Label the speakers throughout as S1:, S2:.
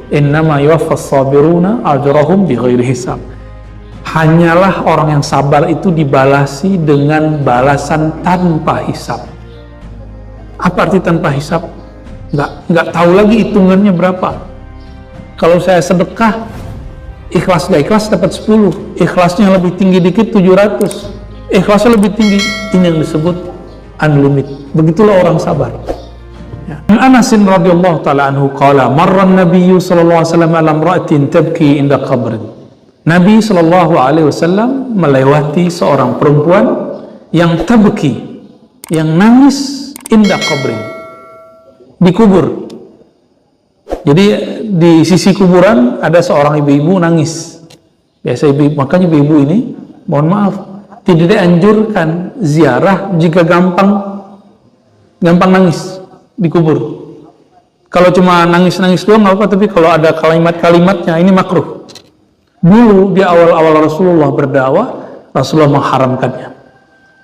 S1: Innama yuwaffas sabiruna ajrahum bighairi hisab. Hanyalah orang yang sabar itu dibalasi dengan balasan tanpa hisab. Apa arti tanpa hisab? Nggak tahu lagi hitungannya berapa. Kalau saya sedekah, ikhlas gak ikhlas dapat 10, ikhlasnya lebih tinggi dikit 700, ikhlasnya lebih tinggi, ini yang disebut unlimited. Begitulah orang sabar. Anas radhiyallahu taala anhu qala marra an-nabiy sallallahu alaihi wasallam ala imra'atin tabki inda qabrin. Nabi sallallahu alaihi wasallam melewati seorang perempuan yang tabki, yang nangis inda qabrin, di kubur. Jadi di sisi kuburan ada seorang ibu-ibu nangis. Biasa ibu, makanya ibu-ibu ini mohon maaf tidak dianjurkan ziarah jika gampang nangis di kubur. Kalau cuma nangis-nangis doang nggak apa, tapi kalau ada kalimat-kalimatnya ini makruh. Dulu di awal-awal Rasulullah berdakwah, Rasulullah mengharamkannya.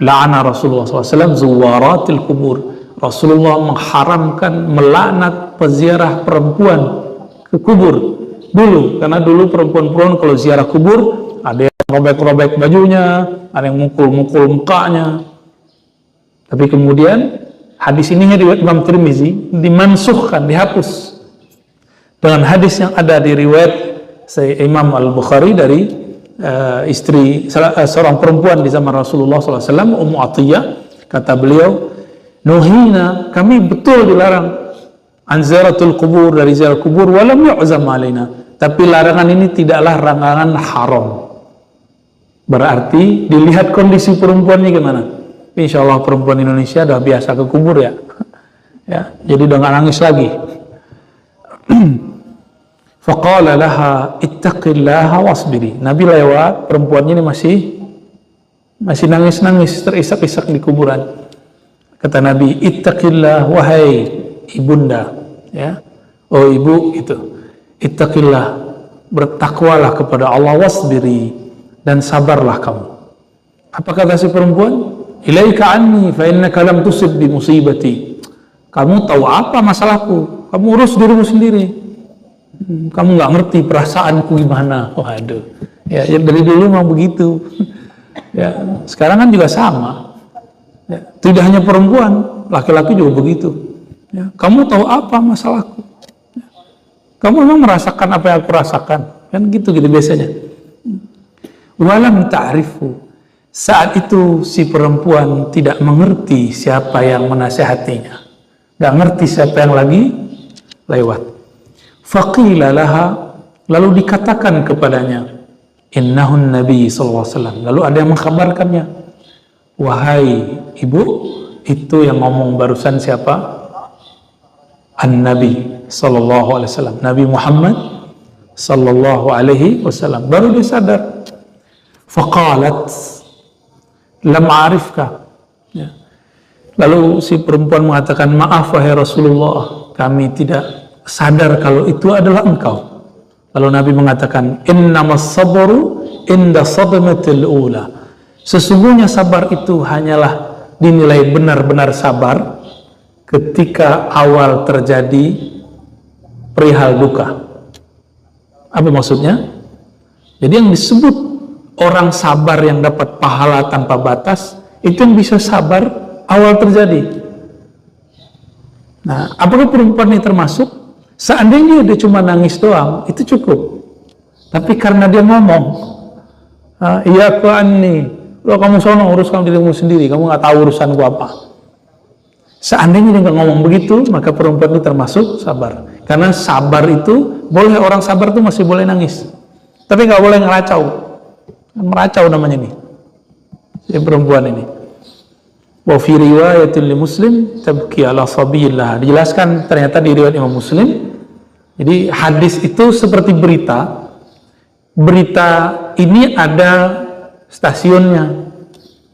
S1: La'ana Rasulullah SAW zuwaratil kubur. Rasulullah mengharamkan, melaknat peziarah perempuan ke kubur dulu, karena dulu perempuan-perempuan kalau ziarah kubur ada yang robek-robek bajunya, ada yang mukul-mukul mukanya. Tapi kemudian hadis ini riwayat Imam Tirmizi dimansuhkan, dihapus dengan hadis yang ada di riwayat Imam Al-Bukhari dari istri seorang perempuan di zaman Rasulullah SAW, Ummu Atiyah. Kata beliau, nuhina, kami betul dilarang an ziyaratul kubur, dari ziarah kubur, walam yu'zam alaina, tapi larangan ini tidaklah larangan haram. Berarti dilihat kondisi perempuannya gimana. Insya Allah perempuan Indonesia udah biasa ke kubur ya, jadi udah nggak nangis lagi. Faqala laha ittaqillaha wasbiri. Nabi lewat, perempuannya ini masih nangis-nangis, terisak-isak di kuburan. Kata Nabi, ittaqillah, wahai ibunda, ya, oh ibu itu, ittaqillah, bertakwalah kepada Allah, wasbiri, dan sabarlah kamu. Apa kata si perempuan? Ilaika anni fa innaka lam tusib bi musibati. Kamu tahu apa masalahku? Kamu urus dirimu sendiri. Kamu nggak ngerti perasaanku gimana. Waduh. Ya, dari dulu memang begitu. Ya, sekarang kan juga sama. Ya, tidak hanya perempuan, laki-laki juga begitu. Ya, kamu tahu apa masalahku? Ya, kamu memang merasakan apa yang aku rasakan. Kan gitu biasanya. Walam ta'rifu. Saat itu si perempuan tidak mengerti siapa yang menasihatinya, nggak ngerti siapa yang lagi lewat. Faqila laha, lalu dikatakan kepadanya, innahun Nabi SAW. Lalu ada yang mengkabarkannya, wahai ibu, itu yang ngomong barusan siapa? An-Nabi SAW, Nabi Muhammad SAW. Baru dia sadar. Faqalat lam a'rifka. Ya. Lalu si perempuan mengatakan, maaf wahai Rasulullah, kami tidak sadar kalau itu adalah engkau. Lalu Nabi mengatakan, innamas sabru inda sadmatil ula. Sesungguhnya sabar itu hanyalah dinilai benar-benar sabar ketika awal terjadi perihal duka. Apa maksudnya? Jadi yang disebut orang sabar yang dapat pahala tanpa batas, itu yang bisa sabar awal terjadi. Nah, apakah perempuan ini termasuk? Seandainya dia cuma nangis doang, itu cukup. Tapi karena dia ngomong, iya aku anni, lo kamu sono uruskan dirimu sendiri, kamu nggak tahu urusanku apa. Seandainya dia nggak ngomong begitu, maka perempuan itu termasuk sabar. Karena sabar itu, boleh orang sabar itu masih boleh nangis, tapi nggak boleh ngeracau. Meracau namanya nih, si perempuan ini. Wa fi riwayatil Muslim tabki ala sabillah. Dijelaskan ternyata di riwayat Imam Muslim. Jadi hadis itu seperti berita. Berita ini ada stasiunnya.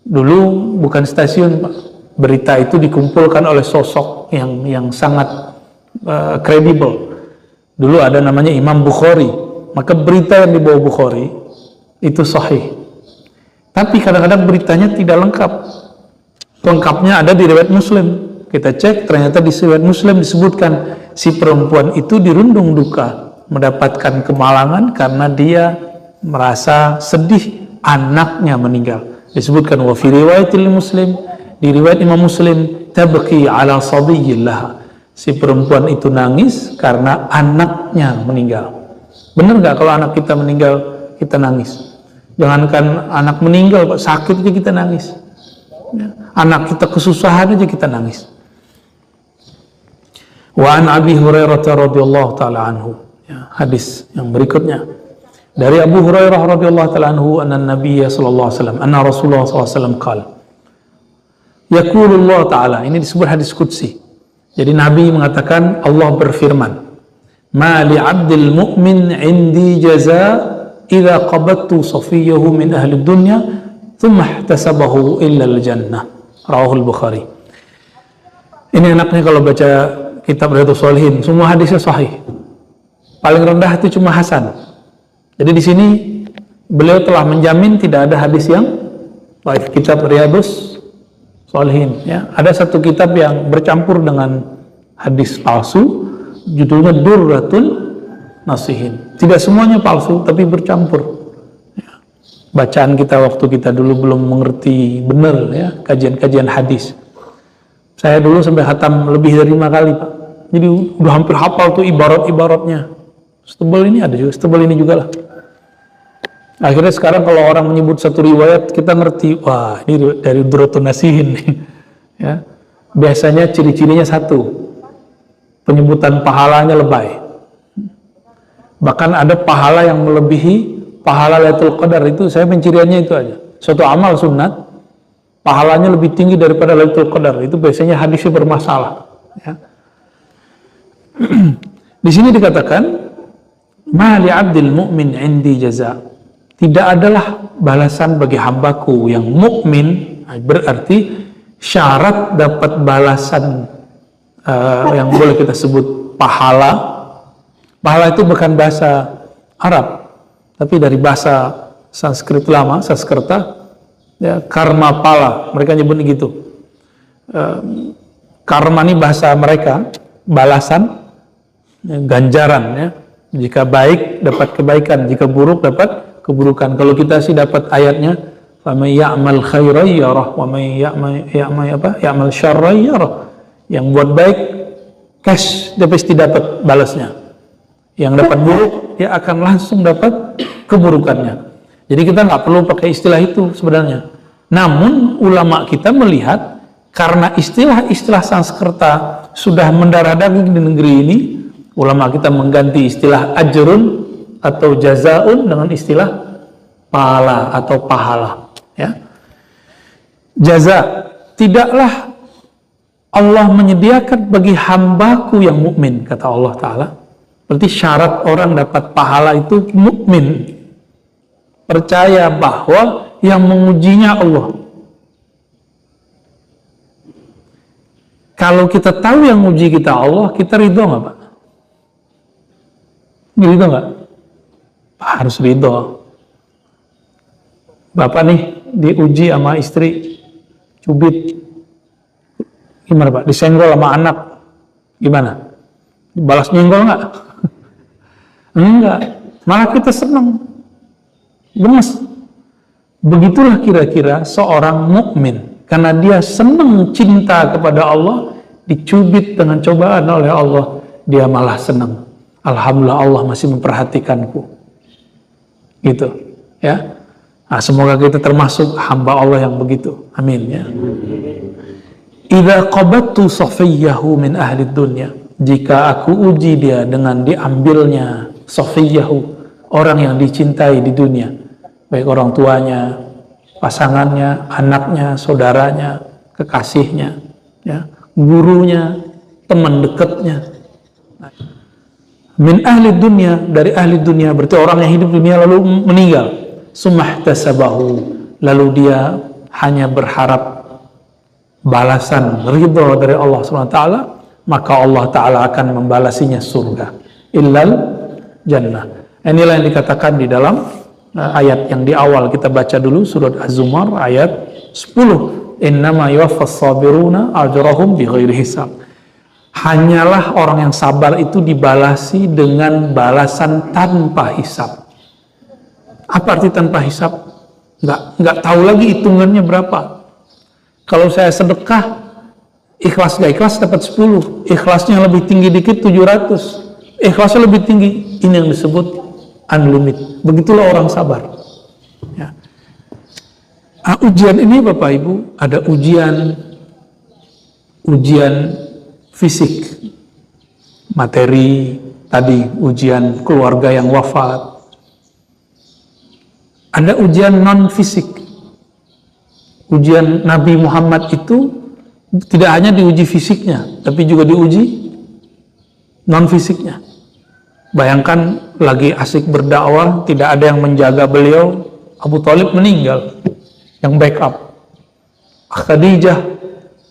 S1: Dulu bukan stasiun, Pak. Berita itu dikumpulkan oleh sosok yang sangat kredibel. Dulu ada namanya Imam Bukhari. Maka berita yang dibawa Bukhari itu sahih. Tapi kadang-kadang beritanya tidak lengkap. Lengkapnya ada di riwayat Muslim. Kita cek, ternyata di riwayat Muslim disebutkan si perempuan itu dirundung duka mendapatkan kemalangan karena dia merasa sedih anaknya meninggal. Disebutkan wa fi riwayatil Muslim, di riwayat Imam Muslim, tabki ala sabiyillah, si perempuan itu nangis karena anaknya meninggal. Benar nggak kalau anak kita meninggal kita nangis? Jangankan anak meninggal, Pak, sakit aja kita nangis. Anak kita kesusahan aja kita nangis. Wa an Abi Hurairah radhiyallahu taala anhu, hadis yang berikutnya dari Abu Hurairah radhiyallahu taala anhu, anna Nabiy sallallahu alaihi wasallam, anna Rasulullah sallallahu alaihi wasallam qala, yaqulullah taala, ini disebut hadis qudsi. Jadi Nabi mengatakan, Allah berfirman, ma li 'abdil mu'min 'indi jaza idza qabattu safiyahu min ahli dunya thumma ihtasabahu illa al-jannah. Rawahul Bukhari. Ini enaknya kalau baca kitab Riyadhus Shalihin, semua hadisnya sahih. Paling rendah itu cuma hasan. Jadi di sini beliau telah menjamin tidak ada hadis yang baik. Kitab Riyadhus Shalihin, ya. Ada satu kitab yang bercampur dengan hadis palsu, judulnya Durratul Nasihin. Tidak semuanya palsu, tapi bercampur. Ya. Bacaan kita waktu kita dulu belum mengerti benar, ya, kajian-kajian hadis. Saya dulu sampai khatam lebih dari 5 kali, Pak. Jadi udah hampir hafal tuh ibarat-ibaratnya. Setebal ini ada juga, setebal ini juga lah. Akhirnya sekarang kalau orang menyebut satu riwayat, kita ngerti, wah ini dari Durratun Nasihin. Ya. Biasanya ciri-cirinya satu, penyebutan pahalanya lebay. Bahkan ada pahala yang melebihi pahala Lailatul Qadar. Itu saya penciriannya itu aja. Suatu amal sunat, pahalanya lebih tinggi daripada Lailatul Qadar. Itu biasanya hadisnya bermasalah. Ya. Di sini dikatakan, ma li 'abdil mu'min 'indi jaza. Tidak adalah balasan bagi hambaku yang mukmin, berarti syarat dapat balasan yang boleh kita sebut pahala. Pahala itu bukan bahasa Arab, tapi dari bahasa Sanskrit lama, Sanskerta, ya, karma pala, mereka nyebut gitu. Karma ini bahasa mereka, balasan, ya, ganjaran, ya. Jika baik dapat kebaikan, jika buruk dapat keburukan. Kalau kita sih dapat ayatnya, faman ya'mal khairan yarah wa man ya'mal syarran yarah. Yang buat baik cash dia pasti dapat balasnya. Yang dapat buruk dia akan langsung dapat keburukannya. Jadi kita nggak perlu pakai istilah itu sebenarnya. Namun ulama kita melihat karena istilah-istilah Sanskerta sudah mendarah daging di negeri ini, ulama kita mengganti istilah ajrun atau jazaun dengan istilah pahala atau pahala. Ya. Jaza, tidaklah Allah menyediakan bagi hambaku yang mukmin, kata Allah Ta'ala. Berarti syarat orang dapat pahala itu mukmin, percaya bahwa yang mengujinya Allah. Kalau kita tahu yang menguji kita Allah, kita ridho nggak, Pak? Ridho nggak? Harus ridho. Bapak nih diuji sama istri, cubit, gimana, Pak? Disenggol sama anak, gimana? Dibalas nyenggol nggak? Enggak, malah kita senang, gemes. Begitulah kira-kira seorang mukmin, karena dia senang cinta kepada Allah, dicubit dengan cobaan oleh Allah, dia malah senang. Alhamdulillah Allah masih memperhatikanku. Gitu, ya. Nah, semoga kita termasuk hamba Allah yang begitu. Amin, ya. Idza qabattu safiyyahu min ahli dunya, jika aku uji dia dengan diambilnya safiyyahu, orang yang dicintai di dunia, baik orang tuanya, pasangannya, anaknya, saudaranya, kekasihnya, ya, gurunya, teman dekatnya. Min ahli dunia, dari ahli dunia berarti orang yang hidup di dunia lalu meninggal. Sumahtasabahu, lalu dia hanya berharap balasan ridho dari Allah SWT, maka Allah Ta'ala akan membalasinya surga. Illal jannah. Inilah yang dikatakan di dalam ayat yang di awal kita baca dulu, surat Az-Zumar ayat 10. Innama yuwaffas sabiruna ajrahum bighairi hisab. Hanyalah orang yang sabar itu dibalasi dengan balasan tanpa hisab. Apa arti tanpa hisab? Nggak tahu lagi hitungannya berapa. Kalau saya sedekah, ikhlas gak ikhlas dapat 10. Ikhlasnya lebih tinggi dikit 700. Ikhlasnya lebih tinggi. Ini yang disebut unlimited. Begitulah orang sabar. Ya. Ujian ini Bapak Ibu, ada ujian fisik, materi, tadi ujian keluarga yang wafat. Ada ujian non fisik. Ujian Nabi Muhammad itu tidak hanya diuji fisiknya, tapi juga diuji non fisiknya. Bayangkan lagi asik berdakwah, tidak ada yang menjaga beliau, Abu Thalib meninggal, yang backup. Khadijah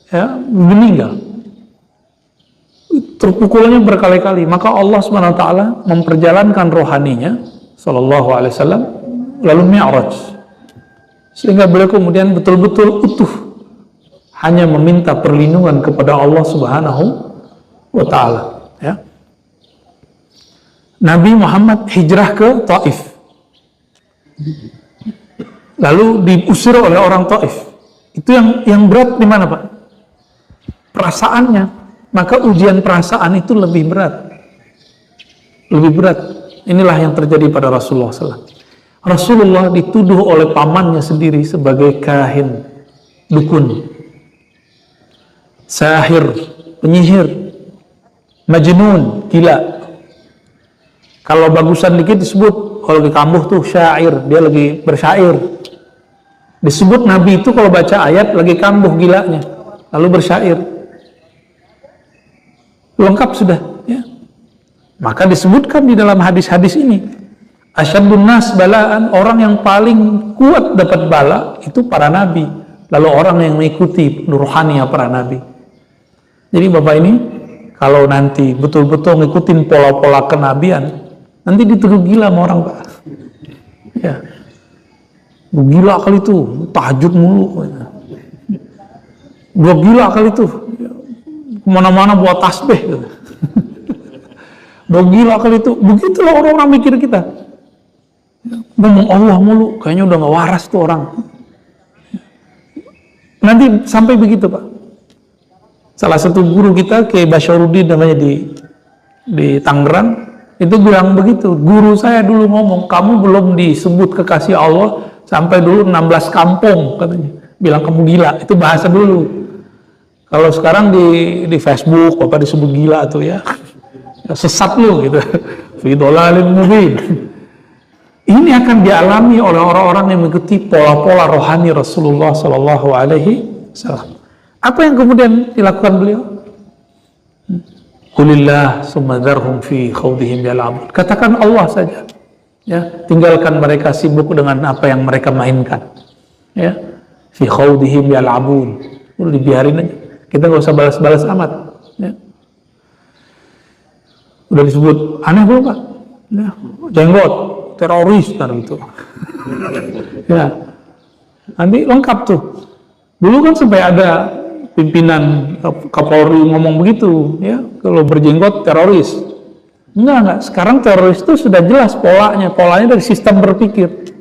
S1: ya, meninggal. Terpukulnya berkali-kali, maka Allah SWT memperjalankan rohaninya sallallahu alaihi wasallam lalu mi'raj, sehingga beliau kemudian betul-betul utuh hanya meminta perlindungan kepada Allah Subhanahu wa ta'ala. Ya. Nabi Muhammad hijrah ke Taif, lalu diusir oleh orang Taif. Itu yang berat di mana, Pak? Perasaannya. Maka ujian perasaan itu lebih berat. Lebih berat. Inilah yang terjadi pada Rasulullah SAW. Rasulullah dituduh oleh pamannya sendiri sebagai kahin, dukun, sahir, penyihir, majnun, gila. Kalau bagusan dikit disebut, kalau di kambuh tuh syair, dia lagi bersyair. Disebut Nabi itu kalau baca ayat lagi kambuh gilanya, lalu bersyair. Lengkap sudah, ya. Maka disebutkan di dalam hadis-hadis ini, asyadun nas balaan, orang yang paling kuat dapat bala itu para nabi, lalu orang yang mengikuti rohani para nabi. Jadi Bapak ini, kalau nanti betul-betul ngikutin pola-pola kenabian, nanti dituduh gila sama orang, Pak. Ya, gila kali itu, tahajud mulu. Gua gila kali itu, kemana-mana buat tasbih gitu. Udah gila kali itu. Begitulah orang-orang mikir kita, ngomong Allah mulu, kayaknya udah gak waras tuh orang. Nanti sampai begitu, Pak. Salah satu guru kita, Kiai Basyaruddin namanya, di Tangerang, itu bilang begitu. Guru saya dulu ngomong, kamu belum disebut kekasih Allah sampai dulu 16 kampung katanya. Bilang kamu gila, itu bahasa dulu. Kalau sekarang di Facebook, Bapak disebut gila tuh ya, sesat lu gitu, fi dhalalin mubin. Ini akan dialami oleh orang-orang yang mengikuti pola-pola rohani Rasulullah Sallallahu Alaihi Wasallam. Apa yang kemudian dilakukan beliau? Qulillah summa dzarhum fi khawdihim yal'abun. Katakan Allah saja, ya, tinggalkan mereka sibuk dengan apa yang mereka mainkan, ya, fi khawdihim yal'abun. Udah dibiarin aja. Kita nggak usah balas-balas amat. Ya. Udah disebut aneh belum, Pak? Ya. Jenggot, teroris, itu. Ya. Nanti lengkap tuh. Dulu kan sampai ada pimpinan Kapolri ngomong begitu, ya, kalau berjenggot teroris. Enggak. Sekarang teroris itu sudah jelas polanya dari sistem berpikir.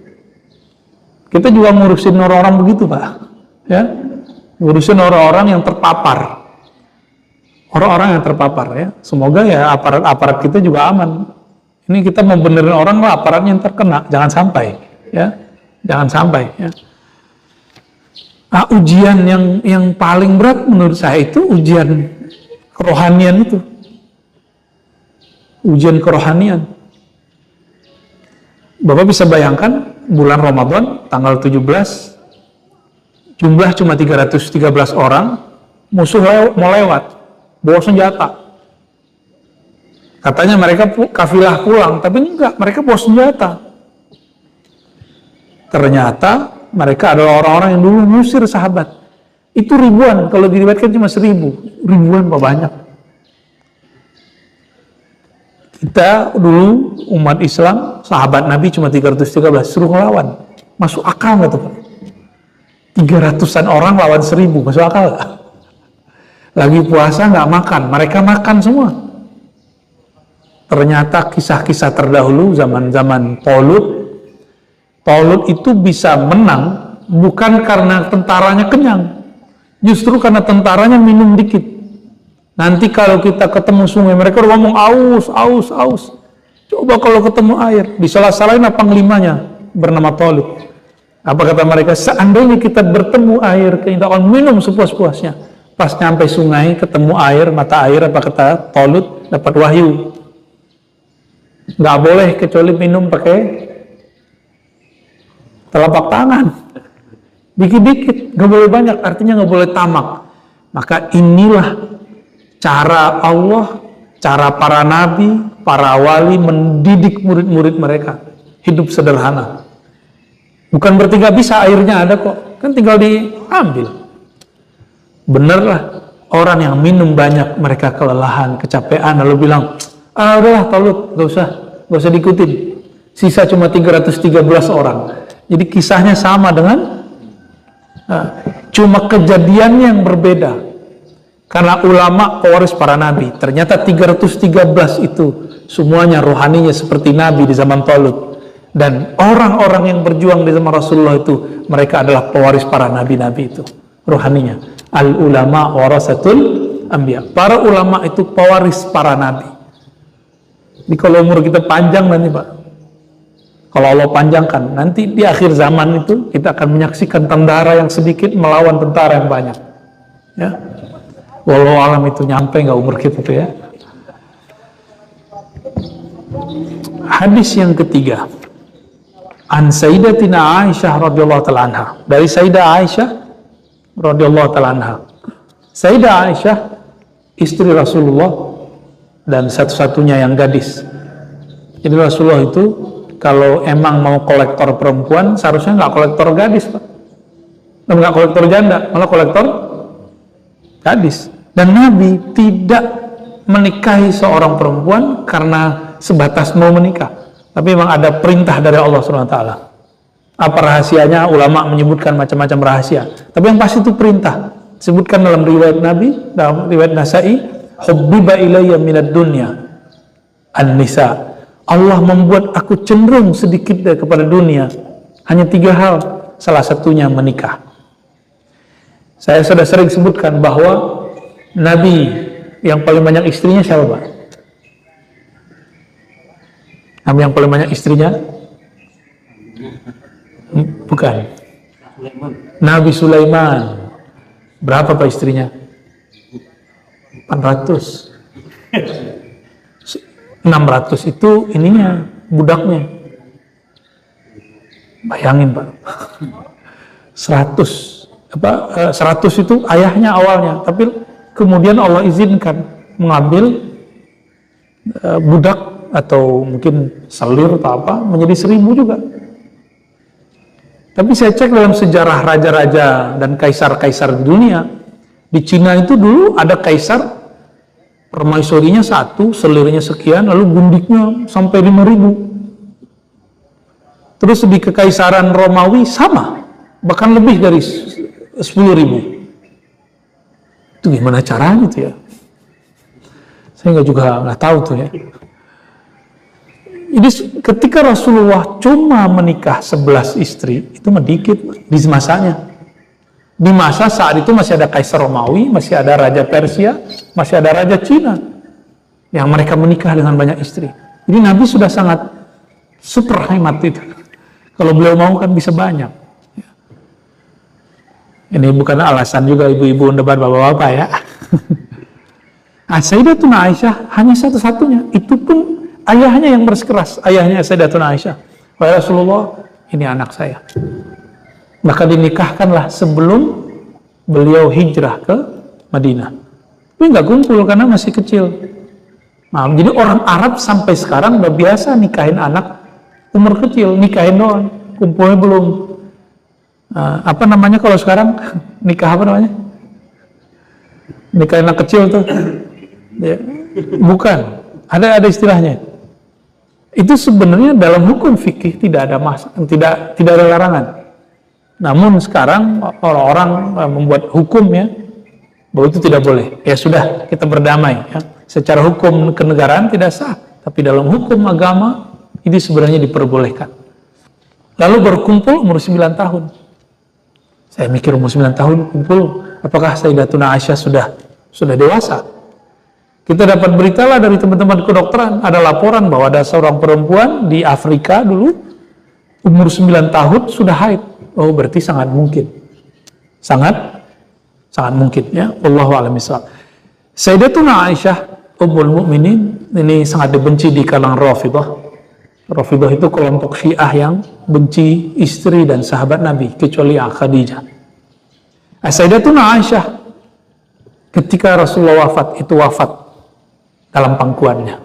S1: Kita juga ngurusin orang-orang begitu, Pak. Ya. Ngurusin orang-orang yang terpapar. Orang-orang yang terpapar, ya. Semoga ya aparat kita juga aman. Ini kita mau benerin orang lah, aparatnya yang terkena, jangan sampai, ya. Jangan sampai, ya. Nah, ujian yang paling berat menurut saya itu ujian kerohanian itu. Ujian kerohanian. Bapak bisa bayangkan bulan Ramadan tanggal 17, jumlah cuma 313 orang, musuh mau lewat, bawa senjata. Katanya mereka kafilah pulang, tapi enggak, mereka bawa senjata. Ternyata mereka adalah orang-orang yang dulu ngusir sahabat. Itu ribuan, kalau diriwayatkan cuma 1000, ribuan banyak. Kita dulu umat Islam, sahabat Nabi cuma 313, suruh ngelawan. Masuk akal nggak tuh, Pak? 300-an orang lawan 1000, masuk akal nggak? Lagi puasa nggak makan, mereka makan semua. Ternyata kisah-kisah terdahulu zaman-zaman Talut itu bisa menang bukan karena tentaranya kenyang, justru karena tentaranya minum dikit. Nanti kalau kita ketemu sungai, mereka ngomong aus. Coba kalau ketemu air, disalah-salahin panglimanya bernama Talut. Apa kata mereka? Seandainya kita bertemu air, kita akan minum sepuas-puasnya. Pas nyampe sungai, ketemu air, mata air, apa kata Talut? Dapat wahyu. Nggak boleh kecuali minum pakai telapak tangan. Dikit-dikit, nggak boleh banyak, artinya nggak boleh tamak. Maka inilah cara Allah, cara para nabi, para wali mendidik murid-murid mereka. Hidup sederhana. Bukan berarti nggak bisa, airnya ada kok. Kan tinggal diambil. Benerlah, orang yang minum banyak, mereka kelelahan, kecapean, lalu bilang, udahlah Talut, gak usah diikutin. Sisa cuma 313 orang. Jadi kisahnya sama dengan, cuma kejadiannya yang berbeda. Karena ulama pewaris para nabi, ternyata 313 itu semuanya rohaninya seperti nabi di zaman Talut. Dan orang-orang yang berjuang di zaman Rasulullah itu, mereka adalah pewaris para nabi-nabi itu, rohaninya. Al-ulama warasatul anbiya. Para ulama itu pewaris para nabi. Jadi kalau umur kita panjang nanti Pak, kalau Allah panjangkan, nanti di akhir zaman itu kita akan menyaksikan tentara yang sedikit melawan tentara yang banyak. Ya, walau alam itu nyampe nggak umur kita tuh ya. Hadis yang ketiga, an Sayyidatina Aisyah radhiyallahu taala anha. Dari Sayyidah Aisyah radhiyallahu taala anha. Sayyidah Aisyah istri Rasulullah dan satu-satunya yang gadis. Jadi Rasulullah itu kalau emang mau kolektor perempuan, seharusnya nggak kolektor gadis, Pak. Nggak kolektor janda, malah kolektor gadis. Dan Nabi tidak menikahi seorang perempuan karena sebatas mau menikah, tapi memang ada perintah dari Allah SWT. Apa rahasianya? Ulama menyebutkan macam-macam rahasia, tapi yang pasti itu perintah. Disebutkan dalam riwayat Nabi, dalam riwayat Nasai, hubbiba ilayya minad dunya an-nisa. Allah membuat aku cenderung sedikit kepada dunia hanya 3 hal, salah satunya menikah. Saya sudah sering sebutkan bahwa Nabi yang paling banyak istrinya siapa, Pak? Nabi yang paling banyak istrinya? Bukan. Nabi Sulaiman. Berapa Pak istrinya? 400. 600 itu ininya, budaknya. Bayangin Pak. 100 itu ayahnya awalnya, tapi kemudian Allah izinkan mengambil budak atau mungkin selir atau apa menjadi 1000 juga. Tapi saya cek dalam sejarah raja-raja dan kaisar-kaisar di dunia, di Cina itu dulu ada kaisar permaisurinya 1, selirnya sekian, lalu gundiknya sampai 5000. Terus di kekaisaran Romawi sama, bahkan lebih dari 10.000. Itu gimana caranya itu ya? Saya nggak tahu tuh ya. Jadi ketika Rasulullah cuma menikah 11 istri, itu sedikit di masanya. Di masa saat itu masih ada Kaisar Romawi, masih ada Raja Persia, masih ada Raja Cina yang mereka menikah dengan banyak istri. Jadi Nabi sudah sangat super hemat itu. Kalau beliau mau kan bisa banyak. Ini bukan alasan juga ibu-ibu debat bapak-bapak ya. Sayyidatuna Aisyah hanya satu-satunya. Itu pun ayahnya yang bersikeras. Ayahnya Sayyidatuna Aisyah, wahai Rasulullah, ini anak saya. Maka dinikahkanlah sebelum beliau hijrah ke Madinah. Tapi nggak kumpul karena masih kecil. Nah, jadi orang Arab sampai sekarang udah biasa nikahin anak umur kecil, nikahin doang, kumpulnya belum. Apa namanya kalau sekarang nikah apa namanya? Nikahin anak kecil tuh, ya, bukan. Ada istilahnya. Itu sebenarnya dalam hukum fikih tidak ada tidak ada larangan. Namun sekarang orang-orang membuat hukum ya, bahwa itu tidak boleh. Ya sudah, kita berdamai. Ya. Secara hukum kenegaraan tidak sah, tapi dalam hukum agama itu sebenarnya diperbolehkan. Lalu berkumpul umur 9 tahun. Saya mikir umur 9 tahun kumpul, apakah Sayyidatuna Aisyah sudah dewasa? Kita dapat beritalah dari teman-teman kedokteran, ada laporan bahwa ada seorang perempuan di Afrika dulu, umur 9 tahun sudah haid. Oh, berarti sangat mungkin. Sangat mungkin, ya. Wallahu a'lam bishawab. Sayyidatuna Aisyah Ummul Mukminin ini sangat dibenci di kalangan Rafidhah. Rafidhah itu kelompok Syiah yang benci istri dan sahabat Nabi kecuali Khadijah. Sayyidatuna Aisyah ketika Rasulullah wafat dalam pangkuannya.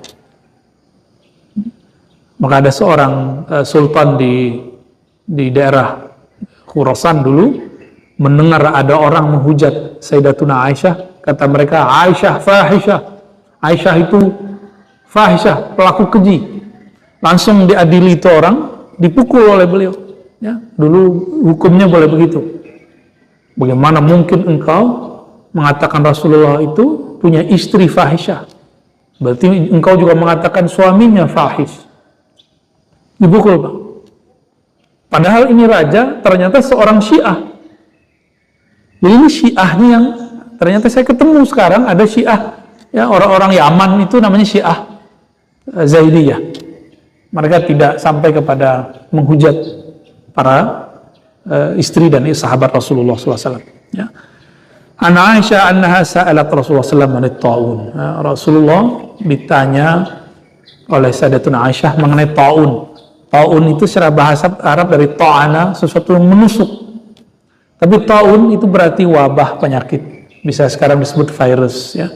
S1: Maka ada seorang sultan di daerah Khurasan dulu mendengar ada orang menghujat Sayyidatuna Aisyah, kata mereka Aisyah fahisyah. Aisyah itu fahisyah, pelaku keji. Langsung diadili itu orang, dipukul oleh beliau. Ya, dulu hukumnya boleh begitu. Bagaimana mungkin engkau mengatakan Rasulullah itu punya istri fahisyah? Berarti engkau juga mengatakan suaminya fahish. Dipukul, Pak. Padahal ini raja ternyata seorang Syiah. Jadi ini Syiahnya yang ternyata saya ketemu sekarang ada Syiah. Ya, orang-orang Yaman itu namanya Syiah Zaidiyah. Mereka tidak sampai kepada menghujat para istri dan sahabat Rasulullah SAW. Ya. An Aisyah annaha sa'alat Rasulullah SAW mengenai ta'un. Ya, Rasulullah ditanya oleh Sayyidatuna Aisyah mengenai ta'un. Ta'un itu secara bahasa Arab dari ta'ana, sesuatu yang menusuk. Tapi ta'un itu berarti wabah penyakit. Bisa sekarang disebut virus. Ya.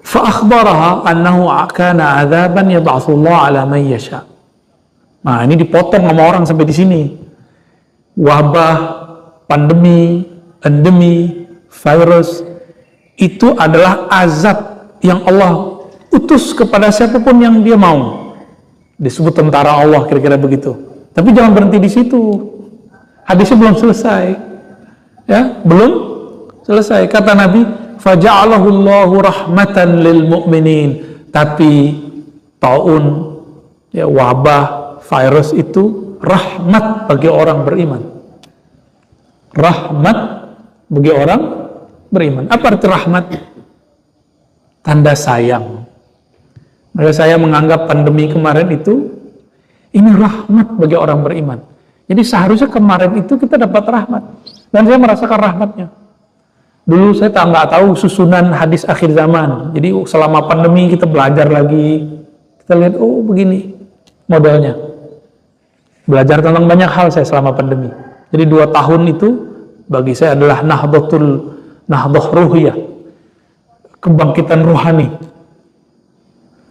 S1: فأخبرها أنه كان عذابا يبعث الله على من يشاء. Nah, ini dipotong sama orang sampai di sini. Wabah, pandemi, endemi, virus itu adalah azab yang Allah utus kepada siapapun yang Dia mau. Disebut tentara Allah, kira-kira begitu. Tapi jangan berhenti di situ. Hadisnya belum selesai. Ya, belum selesai. Kata Nabi, faja'alahu Allahu rahmatan lil mu'minin. Tapi taun, ya, wabah, virus itu rahmat bagi orang beriman. Rahmat bagi orang beriman. Apa arti rahmat? Tanda sayang. Maka saya menganggap pandemi kemarin itu ini rahmat bagi orang beriman. Jadi seharusnya kemarin itu kita dapat rahmat. Dan saya merasakan rahmatnya. Dulu saya nggak tahu susunan hadis akhir zaman. Jadi selama pandemi kita belajar lagi. Kita lihat, oh begini modelnya. Belajar tentang banyak hal saya selama pandemi. Jadi 2 tahun itu bagi saya adalah nahdoh ruhiyah. Kebangkitan rohani.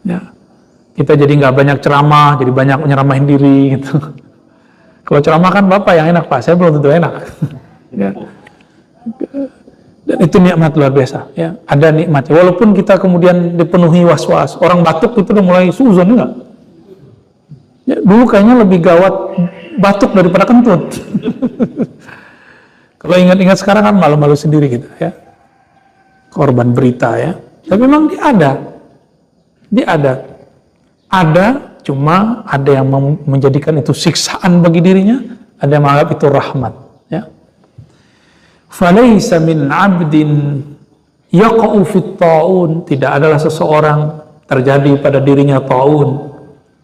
S1: Ya. Kita jadi nggak banyak ceramah, jadi banyak menyeramahin diri gitu. Kalau ceramah kan Bapak yang enak, Pak. Saya belum tentu enak. Ya. Dan itu nikmat luar biasa, ya. Ada nikmatnya. Walaupun kita kemudian dipenuhi was-was, orang batuk itu udah mulai suzon enggak? Ya, dulu kayaknya lebih gawat batuk daripada kentut. Kalau ingat-ingat sekarang kan malu-malu sendiri kita, ya. Korban berita, ya. Tapi memang dia ada. Ada, cuma ada yang menjadikan itu siksaan bagi dirinya, ada yang menganggap itu rahmat, ya. Falaysa min 'abdin yaqa'u fit ta'un, tidak adalah seseorang terjadi pada dirinya ta'un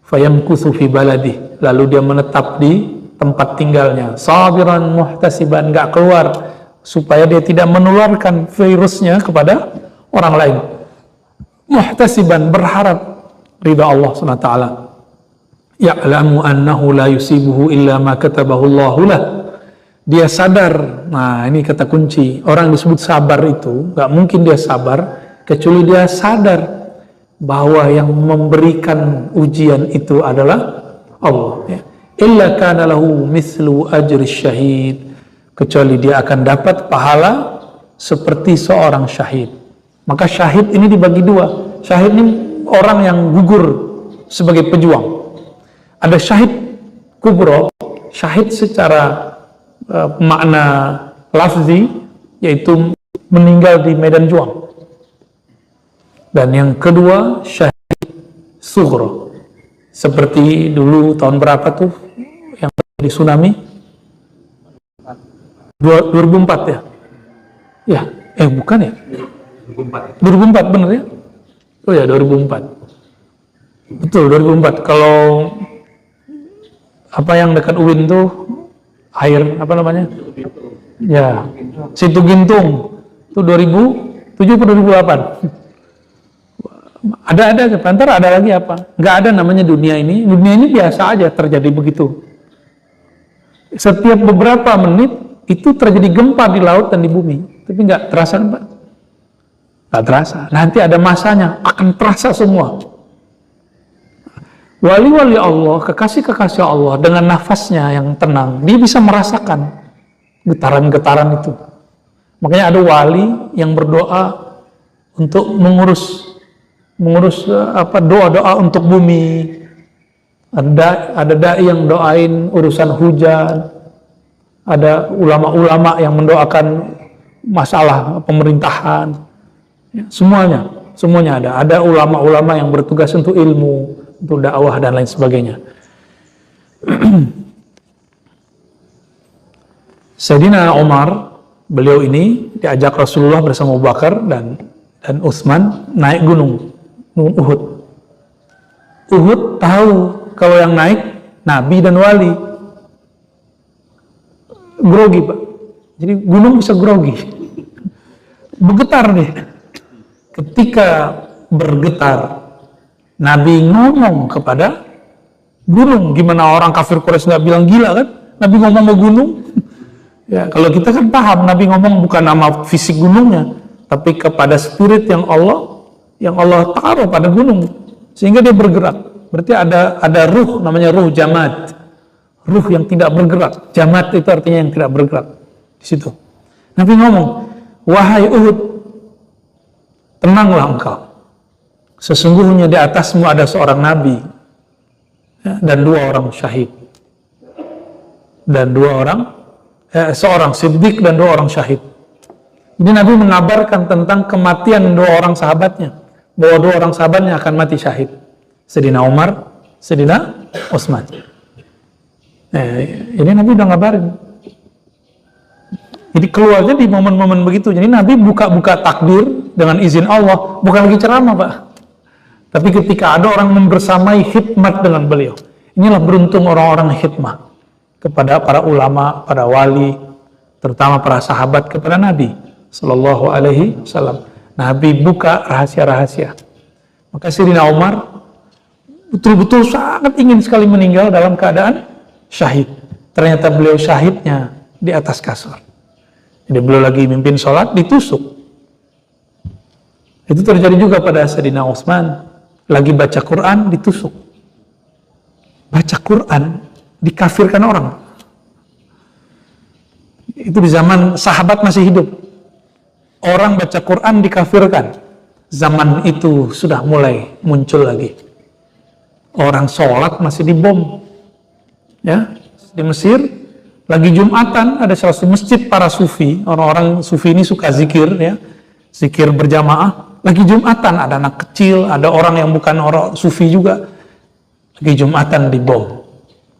S1: fayamkuthu fi baladih, lalu dia menetap di tempat tinggalnya, sabiran muhtasiban, enggak keluar supaya dia tidak menularkan virusnya kepada orang lain, muhtasiban, berharap ridha Allah Subhanahu wa taala, ya'lamu annahu la yusibuhu illa ma katabahu Allahu lah. Dia sadar, nah ini kata kunci, orang disebut sabar itu, gak mungkin dia sabar, kecuali dia sadar bahwa yang memberikan ujian itu adalah Allah. Ya. Illa kana lahu mithlu ajri syahid, kecuali dia akan dapat pahala seperti seorang syahid. Maka syahid ini dibagi 2. Syahid ini orang yang gugur sebagai pejuang. Ada syahid kubro, syahid secara makna lafzi, yaitu meninggal di medan juang. Dan yang kedua, syahid sughra. Seperti dulu tahun berapa tuh yang terjadi tsunami? 2004 ya? Ya, bukan ya? 2004 bener ya? Oh ya, 2004. Betul, 2004. Kalau apa yang dekat UIN tuh air apa namanya? Ya, Situ Gintung. Itu 2007 atau 2008. Ada ntar ada lagi apa? Nggak ada namanya dunia ini. Dunia ini biasa aja terjadi begitu. Setiap beberapa menit itu terjadi gempa di laut dan di bumi. Tapi nggak terasa kan Pak? Nggak terasa. Nanti ada masanya akan terasa semua. Wali-wali Allah, kekasih-kekasih Allah dengan nafasnya yang tenang, dia bisa merasakan getaran-getaran itu. Makanya ada wali yang berdoa untuk mengurus doa-doa untuk bumi. Ada dai yang doain urusan hujan. Ada ulama-ulama yang mendoakan masalah pemerintahan. Ya, semuanya ada. Ada ulama-ulama yang bertugas untuk ilmu, untuk dakwah dan lain sebagainya. Sayyidina Umar, beliau ini diajak Rasulullah bersama Abu Bakar dan Utsman naik gunung Uhud. Uhud tahu kalau yang naik Nabi dan Wali. Grogi Pak. Jadi gunung bisa grogi. Bergetar nih. Ketika bergetar, Nabi ngomong kepada gunung. Gimana orang kafir Quraisy nggak bilang gila kan? Nabi ngomong ke gunung. Ya, kalau kita kan paham Nabi ngomong bukan nama fisik gunungnya, tapi kepada spirit yang Allah taruh pada gunung sehingga dia bergerak. Berarti ada ruh, namanya ruh jamad, ruh yang tidak bergerak. Jamad itu artinya yang tidak bergerak. Di situ Nabi ngomong, wahai Uhud, tenanglah engkau, sesungguhnya di atasmu ada seorang nabi, ya, dan 2 orang syahid, dan 2 orang seorang siddiq dan 2 orang syahid. Jadi Nabi mengabarkan tentang kematian 2 orang sahabatnya, bahwa 2 orang sahabatnya akan mati syahid, Sayyidina Umar, Sayyidina Utsman. Ini Nabi udah ngabarin. Jadi keluarnya di momen-momen begitu. Jadi Nabi buka-buka takdir dengan izin Allah, bukan lagi ceramah Pak. Tapi ketika ada orang membersamai hikmat dengan beliau. Inilah beruntung orang-orang hikmah kepada para ulama, para wali, terutama para sahabat kepada Nabi Sallallahu Alaihi Wasallam. Nabi buka rahasia-rahasia. Maka Sayyidina Umar betul-betul sangat ingin sekali meninggal dalam keadaan syahid. Ternyata beliau syahidnya di atas kasur. Jadi beliau lagi mimpin sholat, ditusuk. Itu terjadi juga pada Sayyidina Utsman. Lagi baca Quran, ditusuk. Baca Quran, dikafirkan orang. Itu di zaman sahabat masih hidup. Orang baca Quran dikafirkan. Zaman itu sudah mulai muncul lagi. Orang sholat masih dibom. Ya, di Mesir, lagi Jumatan, ada salah satu masjid para sufi. Orang-orang sufi ini suka zikir, ya, zikir berjamaah. Lagi Jumatan, ada anak kecil, ada orang yang bukan orang sufi juga. Lagi Jumatan dibom.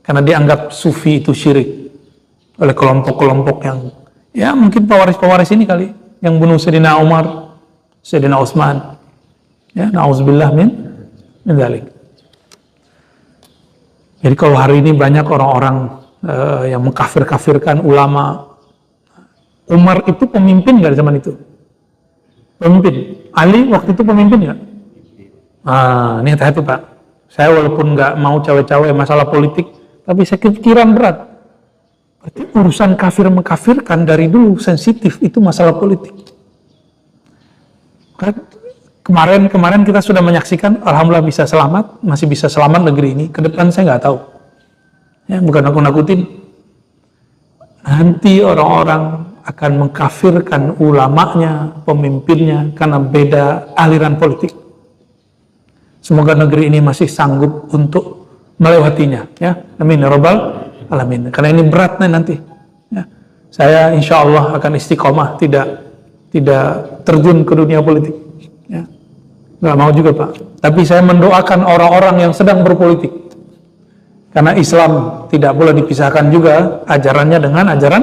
S1: Karena dianggap sufi itu syirik oleh kelompok-kelompok yang, ya mungkin pewaris-pewaris ini kali, yang bunuh Sayyidina Umar, Sayyidina Utsman. Ya, na'udzubillah min dzalik. Jadi kalau hari ini banyak orang-orang yang mengkafir-kafirkan ulama. Umar itu pemimpin nggak di zaman itu? Pemimpin. Ali waktu itu pemimpin nggak? Ini hati-hati Pak. Saya walaupun nggak mau cawe-cawe masalah politik, tapi saya kepikiran berat. Berarti urusan kafir mengkafirkan dari dulu sensitif, itu masalah politik. Kemarin kita sudah menyaksikan, alhamdulillah bisa selamat, masih bisa selamat negeri ini. Ke depan saya nggak tahu. Ya, bukan aku nakutin. Nanti orang-orang akan mengkafirkan ulamanya, pemimpinnya, karena beda aliran politik. Semoga negeri ini masih sanggup untuk melewatinya. Ya, amin ya rabbal alamin. Karena ini berat nih nanti. Ya. Saya insya Allah akan istiqomah, tidak tidak terjun ke dunia politik. Ya. Nggak mau juga Pak. Tapi saya mendoakan orang-orang yang sedang berpolitik. Karena Islam tidak boleh dipisahkan juga ajarannya dengan ajaran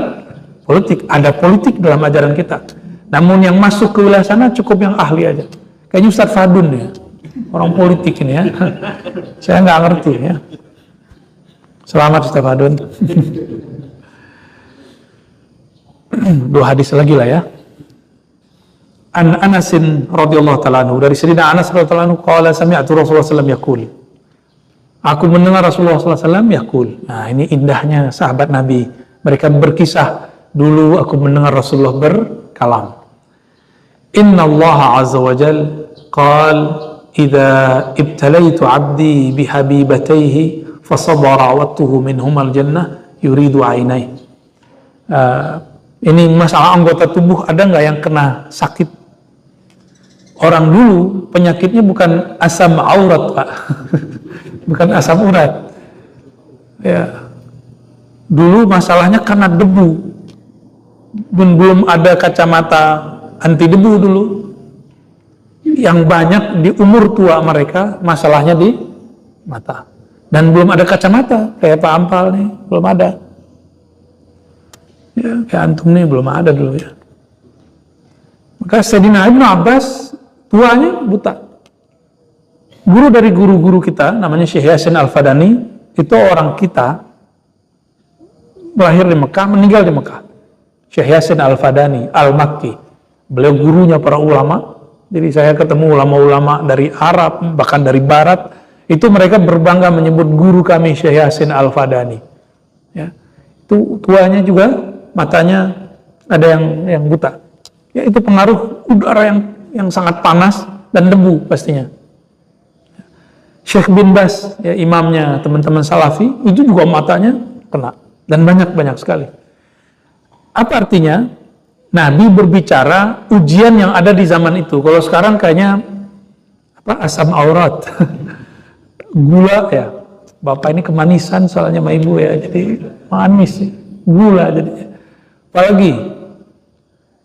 S1: politik. Ada politik dalam ajaran kita. Namun yang masuk ke wilayah sana cukup yang ahli aja. Kayaknya Ustadz Fadun ya. Orang politik ini ya. Saya nggak ngerti ya. Selamat Ustadz Fadun. 2 hadis lagi lah ya. An Anasin radhiyallahu ta'ala anhu, dari Sayyidina Anas radhiyallahu ta'ala anhu, qala sami'tu Rasulullah sallallahu alaihi wasallam yaqul. Aku mendengar Rasulullah sallallahu alaihi wasallam yaqul. Nah, ini indahnya sahabat Nabi. Mereka berkisah, dulu aku mendengar Rasulullah berkalam. Inna Allah azza wa jal qal idza ibtalaitu 'abdi bihabibatayhi fasabara wattuhu minhumal jannah yuridu 'ainai. Ini masalah anggota tubuh, ada nggak yang kena sakit? Orang dulu penyakitnya bukan asam aurat Pak. Bukan asam urat ya. Dulu masalahnya karena debu. Belum ada kacamata anti debu dulu. Yang banyak di umur tua mereka masalahnya di mata. Dan belum ada kacamata kayak Pak Ampal nih, belum ada. Ya, kayak antum nih belum ada dulu ya. Maka Sayyidina Ibnu Abbas tuanya buta. Guru dari guru-guru kita namanya Syekh Yasin Al-Fadani, itu orang kita, lahir di Mekah, meninggal di Mekah. Syekh Yasin Al-Fadani Al-Makki, beliau gurunya para ulama. Jadi saya ketemu ulama-ulama dari Arab, bahkan dari Barat, itu mereka berbangga menyebut guru kami Syekh Yasin Al-Fadani ya. Itu tuanya juga matanya ada yang buta ya, itu pengaruh udara yang sangat panas dan debu pastinya. Syekh bin Bas ya, imamnya teman-teman Salafi, itu juga matanya kena, dan banyak sekali. Apa artinya? Nabi berbicara ujian yang ada di zaman itu. Kalau sekarang kayaknya asam aurat gula ya, bapak ini kemanisan soalnya sama ibu ya, jadi manis gula jadinya. Apalagi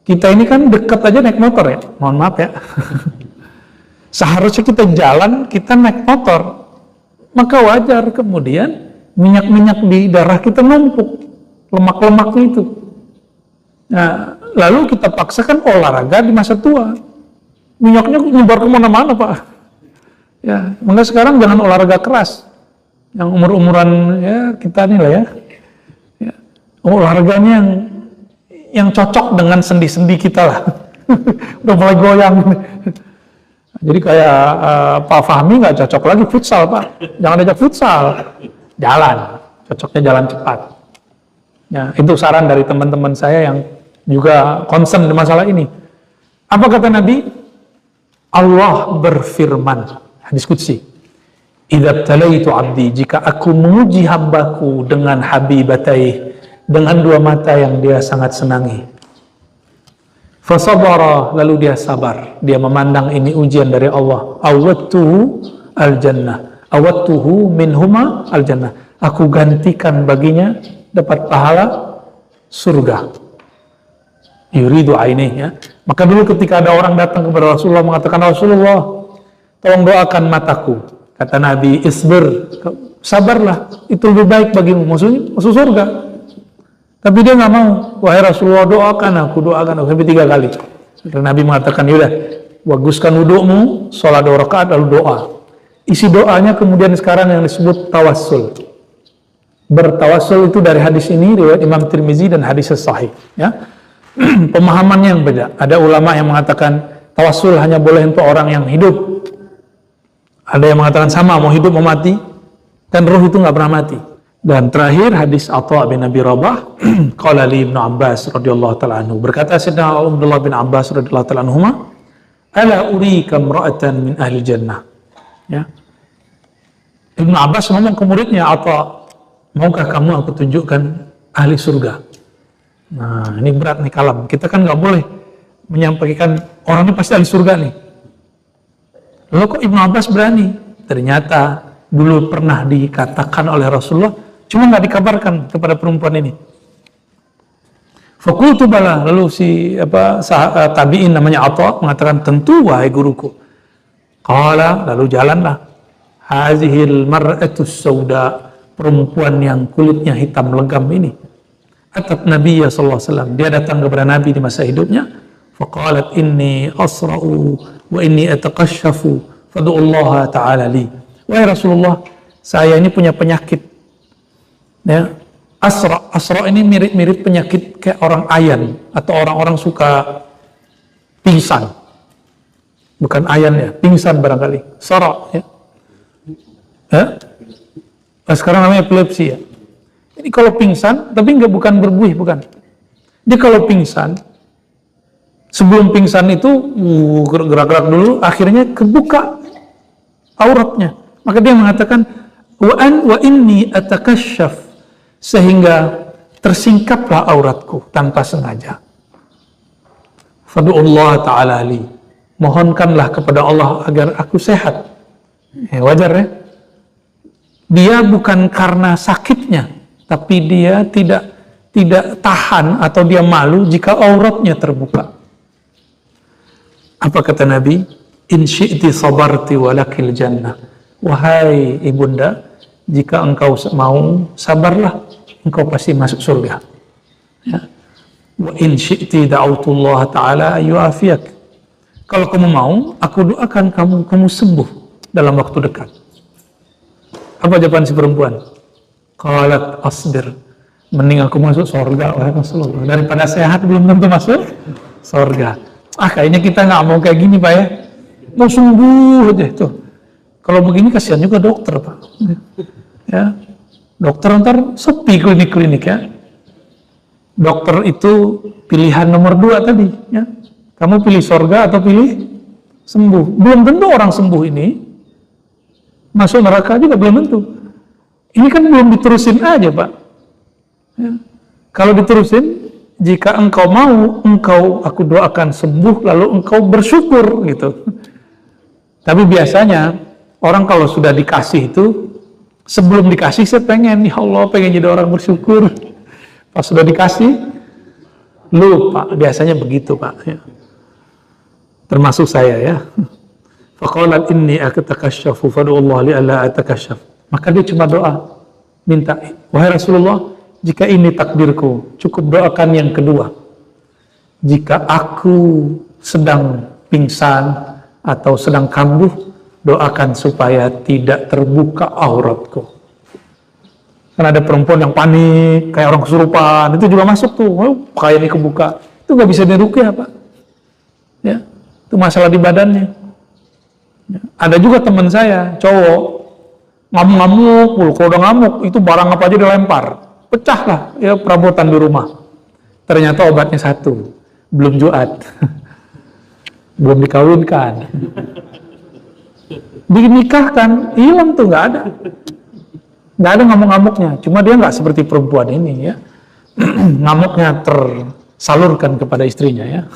S1: kita ini kan dekat aja naik motor ya, mohon maaf ya. Seharusnya kita jalan, kita naik motor, maka wajar kemudian minyak-minyak di darah kita numpuk, lemak-lemak itu. Nah, lalu kita paksakan olahraga di masa tua, minyaknya nyebar kemana-mana Pak. Ya, maka sekarang jangan olahraga keras, yang umur-umuran ya kita nih lah ya. Ya, olahraganya yang cocok dengan sendi-sendi kita lah. Udah mulai goyang. Jadi kayak Pak Fahmi nggak cocok lagi futsal Pak. Jangan ajak futsal, jalan. Cocoknya jalan cepat. Ya, itu saran dari teman-teman saya yang juga concern di masalah ini. Apa kata Nabi? Allah berfirman, hadis qudsi, idza talaitu abdi, jika aku menguji hambaku dengan habibatai, dengan 2 mata yang dia sangat senangi, fasabara, lalu dia sabar, dia memandang ini ujian dari Allah, awattuhu al-jannah, awattuhu minhuma al-jannah, aku gantikan baginya dapat pahala surga. Yuridu ainihnya. Maka dulu ketika ada orang datang kepada Rasulullah mengatakan, Rasulullah, tolong doakan mataku. Kata Nabi, isbir, sabarlah, itu lebih baik bagimu. Maksudnya masuk surga. Tapi dia nggak mau. Wahai Rasulullah, doakan aku sampai 3 kali. Lalu Nabi mengatakan, yaudah, baguskan wudukmu, sholat 2 rakaat lalu doa. Isi doanya kemudian sekarang yang disebut tawassul. Bertawassul itu dari hadis ini riwayat Imam Tirmizi dan hadis sahih. Ya. Pemahamannya yang beda. Ada ulama yang mengatakan tawassul hanya boleh untuk orang yang hidup. Ada yang mengatakan sama, mau hidup mau mati, kan roh itu nggak pernah mati. Dan terakhir hadis Atha bin Abi Rabah, qala li Ibnu Abbas radhiyallahu taala anhu, berkata Sayyidina Abdullah bin Abbas radhiyallahu taala anhuma, ala urika imra'atan min ahli jannah. Ya. Ibnu Abbas ngomong ke muridnya Atha, maukah kamu aku tunjukkan ahli surga? Nah, ini berat nih kalam. Kita kan nggak boleh menyampaikan orang ini pasti ahli surga nih. Lalu kok Ibnu Abbas berani? Ternyata dulu pernah dikatakan oleh Rasulullah, cuma nggak dikabarkan kepada perempuan ini. Fakultu bala, lalu tabi'in namanya Atha mengatakan, tentu wahai guruku. Qala, lalu jalanlah. Hazihil mar'atus sauda, perempuan yang kulitnya hitam legam ini. Atat Nabi sallallahu alaihi wasallam, dia datang kepada Nabi di masa hidupnya. Faqalat inni asra'u wa inni ataqashafu fad'ullaha ta'ala li. Wahai Rasulullah, saya ini punya penyakit. Ya. Asra ini mirip-mirip penyakit kayak orang ayan atau orang-orang suka pingsan. Bukan ayan ya, pingsan barangkali. Sara ya. Sekarang namanya epilepsi ya. Ini kalau pingsan, tapi bukan berbuih, bukan. Dia kalau pingsan, sebelum pingsan itu gerak-gerak dulu, akhirnya kebuka auratnya. Maka dia mengatakan, wa inni atakashaf, sehingga tersingkaplah auratku tanpa sengaja. Fadu'ullah ta'ala li, mohonkanlah kepada Allah agar aku sehat. Wajar ya. Dia bukan karena sakitnya, tapi dia tidak tahan atau dia malu jika auratnya terbuka. Apa kata Nabi? In syi'ti sabarti walakil jannah. Wahai ibunda, jika engkau mau, sabarlah, engkau pasti masuk surga. Ya. Wa in syi'ti da'autullah ta'ala yu'afiyak. Kalau kamu mau, aku doakan kamu sembuh dalam waktu dekat. Apa jawaban si perempuan? Qalat asbir, mending aku masuk surga wahai Rasulullah, daripada sehat belum tentu masuk surga. Kayaknya kita nggak mau kayak gini Pak ya. Mau sembuh aja tuh. Kalau begini kasihan juga dokter Pak. Ya, dokter ntar sepi klinik-klinik ya. Dokter itu pilihan nomor 2 tadi ya. Kamu pilih surga atau pilih sembuh. Belum tentu orang sembuh ini masuk neraka juga, belum tentu. Ini kan belum diterusin aja Pak ya. Kalau diterusin, jika engkau mau, aku doakan sembuh, lalu engkau bersyukur gitu. Tapi biasanya orang kalau sudah dikasih itu, sebelum dikasih saya pengen, ya Allah pengen jadi orang bersyukur. Pas sudah dikasih, lupa. Biasanya begitu Pak ya. Termasuk saya ya. Faqalat inni atakasyafu fad'ullah li alla atakashaf. Maka dia cuma doa, minta, wahai Rasulullah, jika ini takdirku, cukup doakan yang kedua. Jika aku sedang pingsan atau sedang kambuh, doakan supaya tidak terbuka auratku. Kan ada perempuan yang panik, kayak orang kesurupan, itu juga masuk tuh, kayak ini kebuka. Itu nggak bisa diruqyah Pak. Ya, itu masalah di badannya. Ya. Ada juga teman saya, cowok, ngamuk-ngamuk, kalau udah ngamuk, itu barang apa aja dilempar. Pecahlah ya perabotan di rumah. Ternyata obatnya satu, belum juat, belum dikawinkan, dinikahkan, hilang tuh, nggak ada ngamuk-ngamuknya. Cuma dia nggak seperti perempuan ini ya, ngamuknya tersalurkan kepada istrinya ya.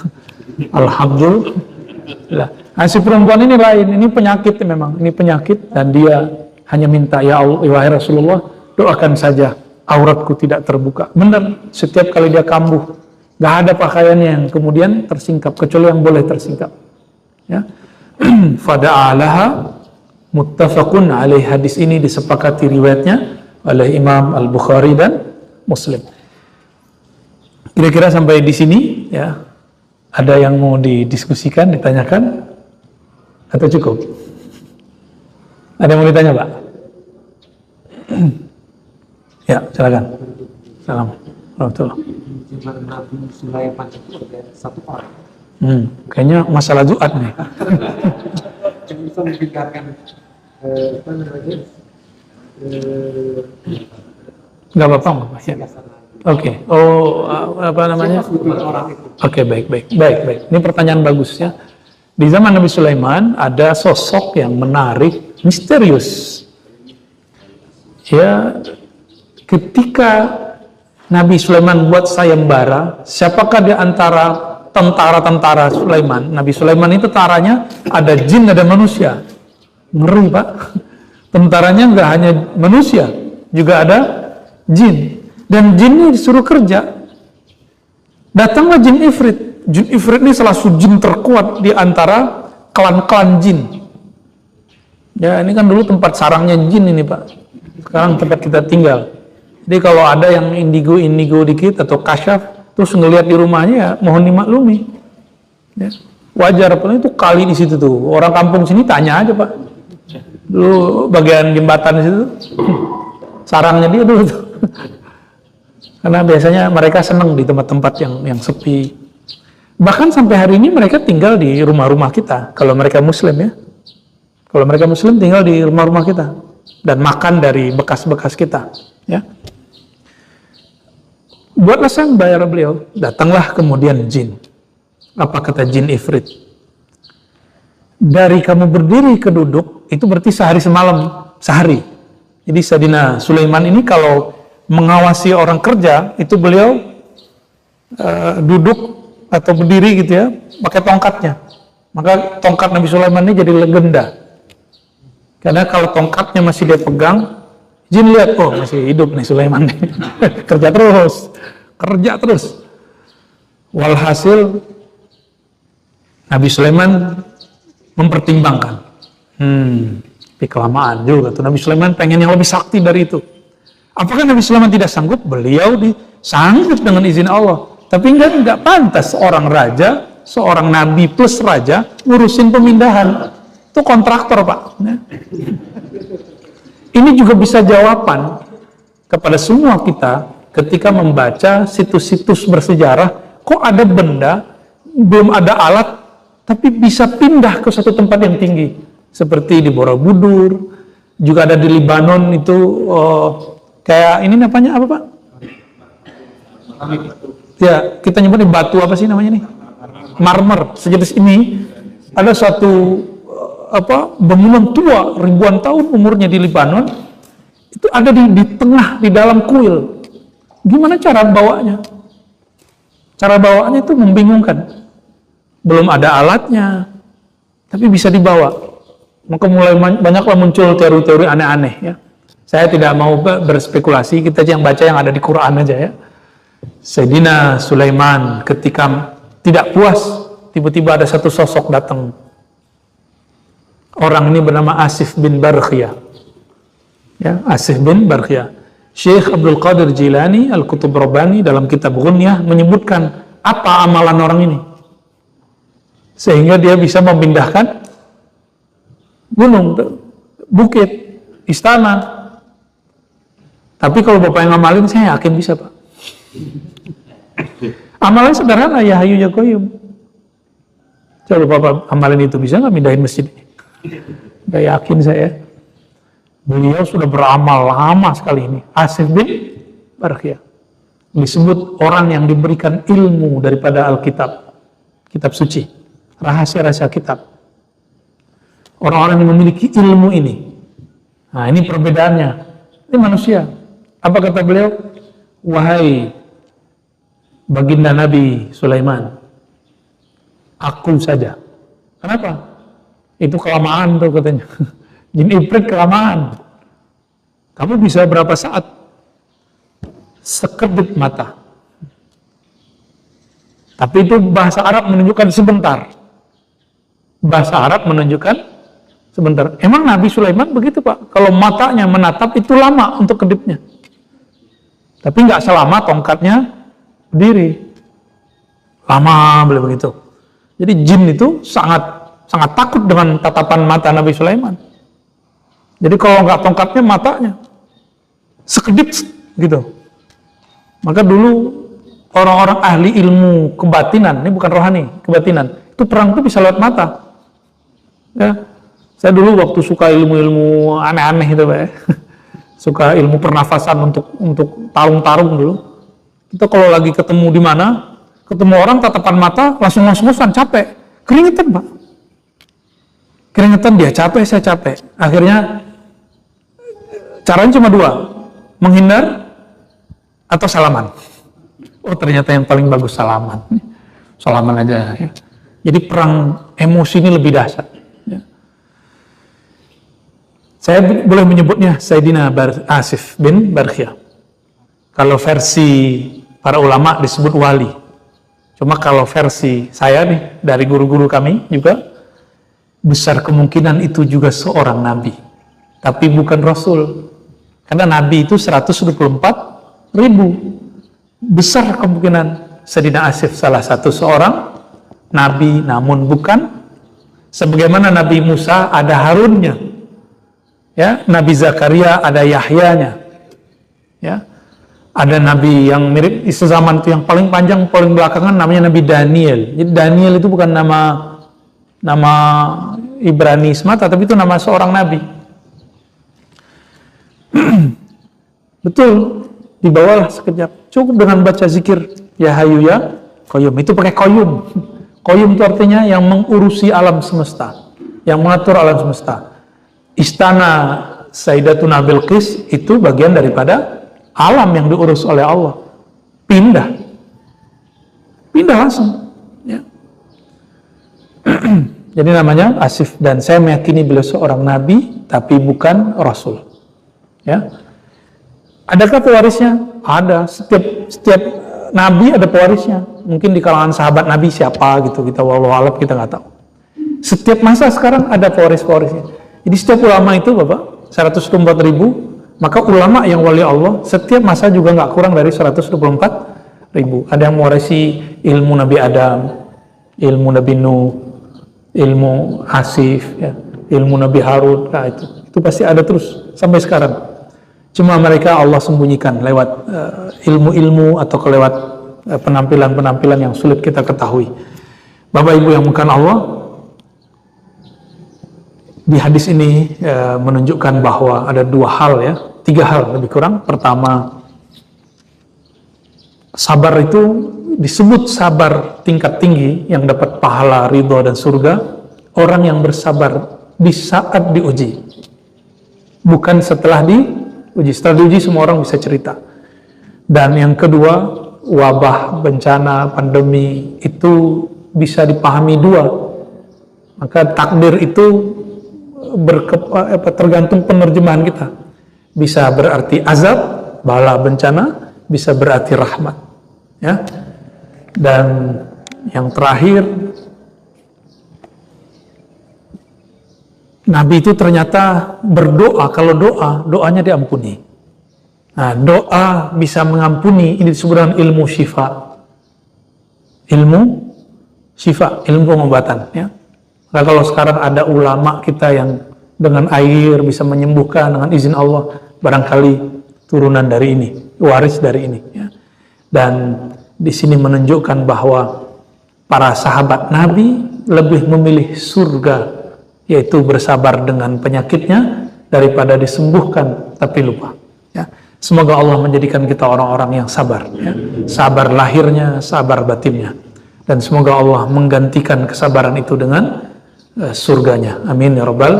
S1: Alhamdulillah. Nah, si perempuan ini lain, ini penyakit memang, ini penyakit, dan dia hanya minta, ya Allah, wahai Rasulullah, doakan saja auratku tidak terbuka. Benar, setiap kali dia kambuh, gak ada pakaiannya yang kemudian tersingkap, kecuali yang boleh tersingkap. Ya. Fada'alaha muttafaqun alaih. Hadis ini disepakati riwayatnya oleh Imam Al-Bukhari dan Muslim. Kira-kira sampai di sini ya. Ada yang mau didiskusikan, ditanyakan, atau cukup? Ada yang mau ditanya Pak? Ya, silakan. Salam. Warahmatullah.
S2: Nabi Sulaiman itu ada satu orang.
S1: Kayaknya masalah Ju'ad nih.
S2: Yang bisa membedakan apa namanya?
S1: Enggak apa-apa, Pak. Ya. Oke. Oh, apa namanya? Oke, baik. Ini pertanyaan bagus ya. Di zaman Nabi Sulaiman ada sosok yang menarik, misterius. Ya, ketika Nabi Sulaiman buat sayembara, siapakah di antara tentara-tentara Sulaiman? Nabi Sulaiman itu tentaranya ada jin, ada manusia. Ngeri Pak. Tentaranya nggak hanya manusia, juga ada jin. Dan jinnya disuruh kerja. Datanglah jin ifrit. Jin ifrit ini salah satu jin terkuat di antara klan-klan jin. Ya, ini kan dulu tempat sarangnya jin ini, Pak. Sekarang tempat kita tinggal. Jadi kalau ada yang indigo dikit atau kasyaf, terus ngelihat di rumahnya, ya mohon dimaklumi. Ya, wajar, apalagi itu kali di situ tuh. Orang kampung sini tanya aja, Pak. Dulu bagian jembatan di situ, sarangnya dia dulu tuh. Karena biasanya mereka senang di tempat-tempat yang sepi. Bahkan sampai hari ini mereka tinggal di rumah-rumah kita. Kalau mereka Muslim ya. Kalau mereka Muslim tinggal di rumah-rumah kita dan makan dari bekas-bekas kita. Ya. Buatlah sang bayar beliau. Datanglah kemudian jin. Apa kata jin ifrit? Dari kamu berdiri ke duduk itu berarti sehari semalam, sehari. Jadi Sayyidina Sulaiman ini kalau mengawasi orang kerja itu beliau duduk atau berdiri gitu ya, pakai tongkatnya. Maka tongkat Nabi Sulaiman ini jadi legenda. Karena kalau tongkatnya masih dia pegang, jin lihat, oh masih hidup nih Sulaiman nih. kerja terus. Walhasil Nabi Sulaiman mempertimbangkan. Tapi kelamaan juga tuh. Nabi Sulaiman pengen yang lebih sakti dari itu. Apakah Nabi Sulaiman tidak sanggup? Beliau sanggup dengan izin Allah. Tapi enggak pantas seorang raja, seorang nabi plus raja ngurusin pemindahan. Itu kontraktor, Pak. Ini juga bisa jawaban kepada semua kita ketika membaca situs-situs bersejarah. Kok ada benda, belum ada alat, tapi bisa pindah ke satu tempat yang tinggi. Seperti di Borobudur, juga ada di Libanon itu, kayak ini namanya apa, Pak? Ya, kita nyebut batu apa sih namanya nih? Marmer. Sejenis ini ada suatu bangunan tua ribuan tahun umurnya di Libanon. Itu ada di tengah, di dalam kuil. Gimana cara bawanya? Cara bawanya itu membingungkan. Belum ada alatnya, tapi bisa dibawa. Maka mulai banyaklah muncul teori-teori aneh-aneh ya. Saya tidak mau berspekulasi, kita yang baca yang ada di Quran aja ya. Sayyidina Sulaiman ketika tidak puas, tiba-tiba ada satu sosok datang. Orang ini bernama Asif bin Barkhiyah. Ya, Asif bin Barkhiyah. Syekh Abdul Qadir Jilani Al-Qutub Rabbani dalam kitab Ghunyah menyebutkan apa amalan orang ini. Sehingga dia bisa memindahkan gunung, bukit, istana. Tapi kalau Bapak yang ngamalin, saya yakin bisa, Pak. Amalan sederhana, ya Hayyu ya Qayyum. Coba Bapak amalin itu, bisa nggak mindahin masjid ini? Nggak yakin saya. Beliau sudah beramal lama sekali ini. Asif bin Barkhiyah. Disebut orang yang diberikan ilmu daripada Alkitab. Kitab suci. Rahasia-rahasia kitab. Orang-orang yang memiliki ilmu ini. Nah, ini perbedaannya. Ini manusia. Apa kata beliau? Wahai baginda Nabi Sulaiman, aku saja. Kenapa? Itu kelamaan tuh katanya. Jin ifrit kelamaan. Kamu bisa berapa saat? Sekedip mata. Tapi itu bahasa Arab menunjukkan sebentar. Bahasa Arab menunjukkan sebentar. Emang Nabi Sulaiman begitu, Pak? Kalau matanya menatap itu lama untuk kedipnya. Tapi nggak selama tongkatnya berdiri. Lama beliau begitu. Jadi jin itu sangat takut dengan tatapan mata Nabi Sulaiman. Jadi kalau nggak tongkatnya, matanya sekedip gitu. Maka dulu orang-orang ahli ilmu kebatinan, ini bukan rohani, kebatinan, itu perang itu bisa lewat mata. Ya, saya dulu waktu suka ilmu-ilmu aneh-aneh itu, Pak ya. Suka ilmu pernafasan untuk tarung-tarung dulu. Kita kalau lagi ketemu di mana, ketemu orang tatapan mata langsung ngos-ngosan, capek, keringetan, Pak. Keringetan, dia capek, saya capek. Akhirnya caranya cuma dua, menghindar atau salaman. Oh ternyata yang paling bagus salaman. Salaman aja ya. Jadi perang emosi ini lebih dahsyat. Ya. Saya boleh menyebutnya Sayyidina Asif bin Barkhiyah. Kalau versi para ulama disebut wali. Cuma kalau versi saya nih, dari guru-guru kami juga, besar kemungkinan itu juga seorang nabi, tapi bukan rasul. Karena nabi itu 124.000. Besar kemungkinan Sayyidina Asif salah satu seorang nabi, namun bukan. Sebagaimana Nabi Musa ada Harunnya, ya, Nabi Zakaria ada Yahyanya, ya, ada nabi yang mirip di zaman itu yang paling panjang, paling belakangan namanya Nabi Daniel. Jadi Daniel itu bukan nama Ibrani semata, tapi itu nama seorang nabi. Betul, dibawalah sekejap. Cukup dengan baca zikir ya Hayyu ya Qayyum. Itu pakai Qayyum. Qayyum itu artinya yang mengurusi alam semesta, yang mengatur alam semesta. Istana Sayyidatuna Bilqis itu bagian daripada alam yang diurus oleh Allah. Pindah langsung, ya. Jadi namanya Asif, dan saya meyakini beliau seorang nabi tapi bukan rasul, ya. Adakah pewarisnya? Ada. Setiap nabi ada pewarisnya. Mungkin di kalangan sahabat nabi siapa gitu, kita wallahu a'lam, kita nggak tahu. Setiap masa sekarang ada pewaris-pewarisnya. Jadi setiap ulama itu Bapak 124.000, maka ulama yang wali Allah setiap masa juga nggak kurang dari 124.000. Ada yang mewarisi ilmu Nabi Adam, ilmu Nabi Nuh, ilmu Asif, ya, ilmu Nabi Harun. Nah, itu pasti ada terus sampai sekarang. Cuma mereka Allah sembunyikan lewat ilmu-ilmu atau lewat penampilan-penampilan yang sulit kita ketahui. Bapak Ibu yang bukan Allah, di hadis ini menunjukkan bahwa ada dua hal, ya, tiga hal lebih kurang. Pertama, sabar itu disebut sabar tingkat tinggi yang dapat pahala, ridho dan surga. Orang yang bersabar di saat diuji, bukan setelah diuji. Setelah diuji semua orang bisa cerita. Dan yang kedua, wabah, bencana, pandemi itu bisa dipahami dua. Maka takdir itu tergantung penerjemahan kita. Bisa berarti azab, bala, bencana, bisa berarti rahmat, ya. Dan yang terakhir, Nabi itu ternyata berdoa. Kalau doanya diampuni. Nah, doa bisa mengampuni. Ini disebut dengan ilmu syifa. Ilmu syifa, ilmu pengobatan, ya. Nah, kalau sekarang ada ulama kita yang dengan air bisa menyembuhkan dengan izin Allah, barangkali turunan dari ini, waris dari ini, ya. Dan di sini menunjukkan bahwa para sahabat Nabi lebih memilih surga, yaitu bersabar dengan penyakitnya daripada disembuhkan tapi lupa, ya. Semoga Allah menjadikan kita orang-orang yang sabar, ya. Sabar lahirnya, sabar batinnya, dan semoga Allah menggantikan kesabaran itu dengan surganya. Amin ya rabbal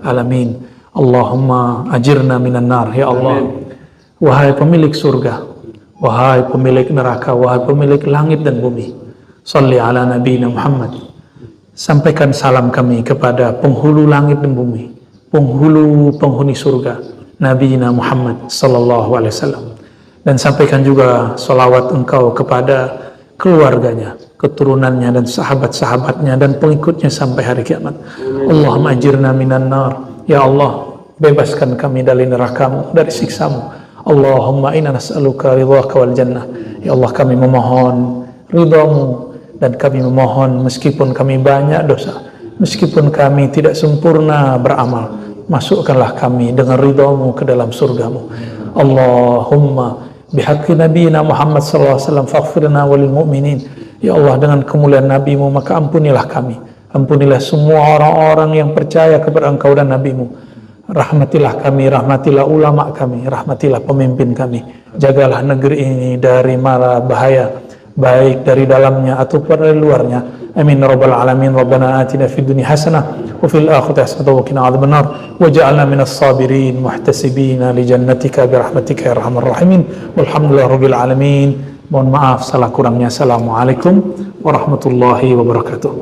S1: alamin. Allahumma ajirna minan nar, ya Allah. Wahai pemilik surga, wahai pemilik neraka, wahai pemilik langit dan bumi, sholli ala nabiyina Muhammad. Sampaikan salam kami kepada penghulu langit dan bumi, penghuni surga, Nabi Muhammad sallallahu alaihi wasallam. Dan sampaikan juga salawat engkau kepada keluarganya, keturunannya dan sahabat-sahabatnya dan pengikutnya sampai hari kiamat. Allahumma ajirna minan nar, ya Allah, bebaskan kami dari neraka-Mu, dari siksa-Mu. Allahumma inna nas'aluka ridhaka wal jannah, ya Allah, kami memohon ridha-Mu. Dan kami memohon, meskipun kami banyak dosa, meskipun kami tidak sempurna beramal, masukkanlah kami dengan ridha-Mu ke dalam surga-Mu. Allahumma bihaqqi nabiyina Muhammad sallallahu alaihi wasallam faghfirna walil mu'minin. Ya Allah, dengan kemuliaan Nabi-Mu maka ampunilah kami, ampunilah semua orang-orang yang percaya kepada Engkau dan Nabi-Mu. Rahmatilah kami, rahmatilah ulama kami, rahmatilah pemimpin kami. Jagalah negeri ini dari mara bahaya, baik dari dalamnya ataupun dari luarnya. Amin rabbal alamin. Rabbana atina fid dunya hasanah wa fil akhirati hasanah wa qina adzabannar waj'alna minas sabirin muhtasibina li jannatika bi rahmatika ya arhamar rahimin. Walhamdulillahi rabbil alamin. Mohon maaf salah kurangnya. Assalamualaikum warahmatullahi wabarakatuh.